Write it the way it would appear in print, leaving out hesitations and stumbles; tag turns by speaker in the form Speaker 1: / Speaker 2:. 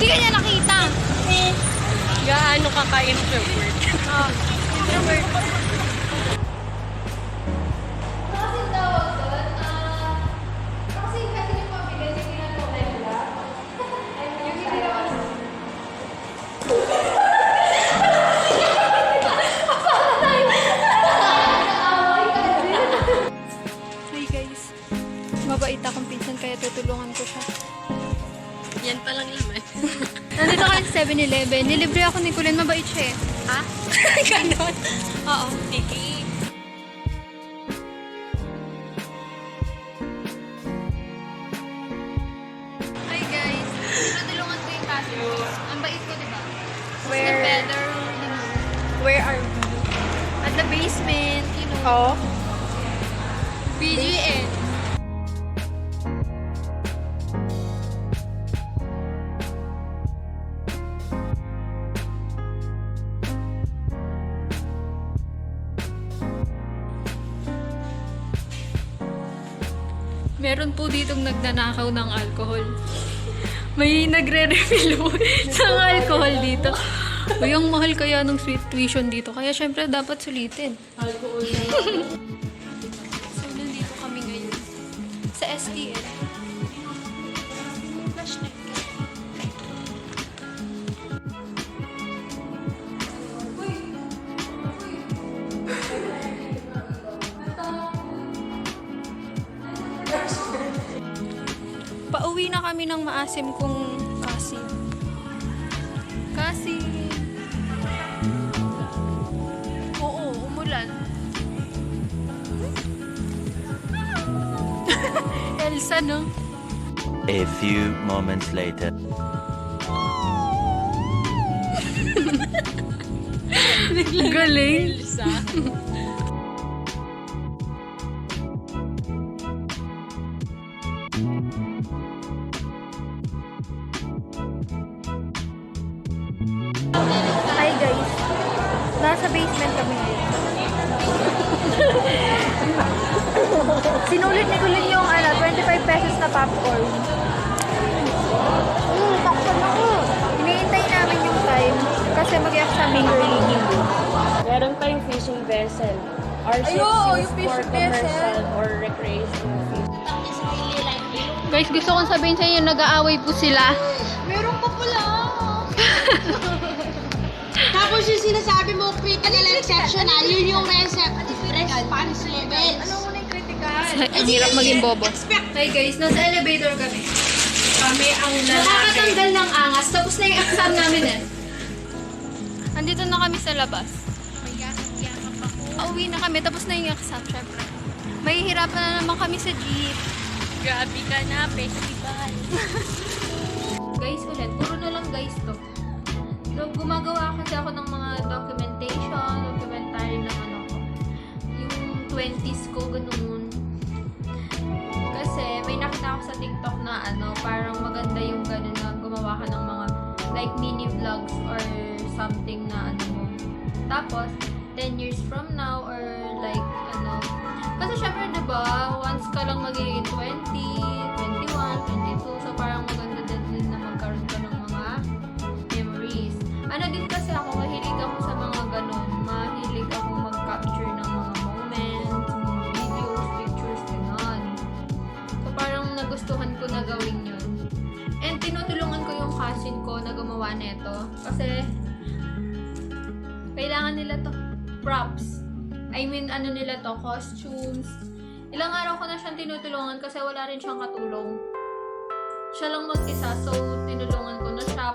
Speaker 1: ka niya nakita.
Speaker 2: Gaano ka ka-introvert?
Speaker 1: Introvert. Kasi tawag doon, kasi yung mabigat yung ginagawa. Yung ginagawa. Hi guys. Mabait akong pinsan kaya tutulungan ko siya.
Speaker 2: Yan pa lang naman.
Speaker 1: Nandito kami sa 7-Eleven. Nilibre ako ni Kulin. Mabait siya eh.
Speaker 2: Ha? Ganon?
Speaker 1: Oo. Hi guys. Tinutulungan ko yung kaso. Ang bait ko, diba?
Speaker 2: Where-
Speaker 1: Better,
Speaker 2: Where are we?
Speaker 1: at the basement,
Speaker 2: Oh?
Speaker 1: BGN. Meron po ditong nagnanakaw ng alcohol. May nagre-refill ng alcohol dito. Uy, ang mahal kaya ng sweet tuition dito. Kaya syempre dapat sulitin.
Speaker 2: Alcohol
Speaker 1: So, nandito kami ngayon. Sa STL. Flashlight ka. Pauwi na kami ng maasim kong kasi. Kasi... Oo, umulan. Elsa, no?
Speaker 3: A few moments later.
Speaker 1: Galing.
Speaker 2: Elsa.
Speaker 1: Hi guys. Nasa basement kami ngayon. Sinulit ni Kulin yung 25 pesos na popcorn. Takpan ako. Hinihintay namin yung time kasi mag-examine early.
Speaker 2: Meron tayong fishing vessel. R6
Speaker 1: Ayun,
Speaker 2: used
Speaker 1: yung
Speaker 2: for
Speaker 1: fishing vessel.
Speaker 2: commercial or recreational fishing.
Speaker 1: Guys, gusto kong sabihin sa inyo, nag-aaway po sila.
Speaker 4: Meron pa pala. Tapos yung sinasabi mo, critical and exceptional, yun yung response level. Ano mo na yung critical?
Speaker 1: Ang hirap maging bobo. Hi guys, nasa elevator kami.
Speaker 2: Kami ang lalaki.
Speaker 1: Nakakatanggal ng angas. Tapos na yung exam namin eh. Andito na kami sa labas. Pauwi na kami. Tapos na yung exam, syempre. Mahihirapan na naman kami sa jeep.
Speaker 2: Grabe ka na, festival.
Speaker 1: Guys, ulit. Puro na lang guys to. So, gumagawa kasi ako ng mga documentary ng ano ko. Yung 20s ko, ganun. Kasi may nakita ako sa TikTok na parang maganda yung ganun na gumawa ka ng mga like mini vlogs or something na mo. Tapos, 10 years from now or like kasi syempre diba, once ka lang magiging 20, 21, 22, so parang maganda din na magkaroon ka ng mga memories. Din kasi ako, mahilig ako sa mga ganun. Mahilig ako mag-capture ng mga moments, mga videos, pictures, gano'n. So parang nagustuhan ko na gawin yun. And tinutulungan ko yung cousin ko na gumawa nito. Kasi kailangan nila to props. I mean, nila to, costumes. Ilang araw ko na siyang tinutulungan kasi wala rin siyang katulong. Siya lang mag-isa, so tinulungan ko na siya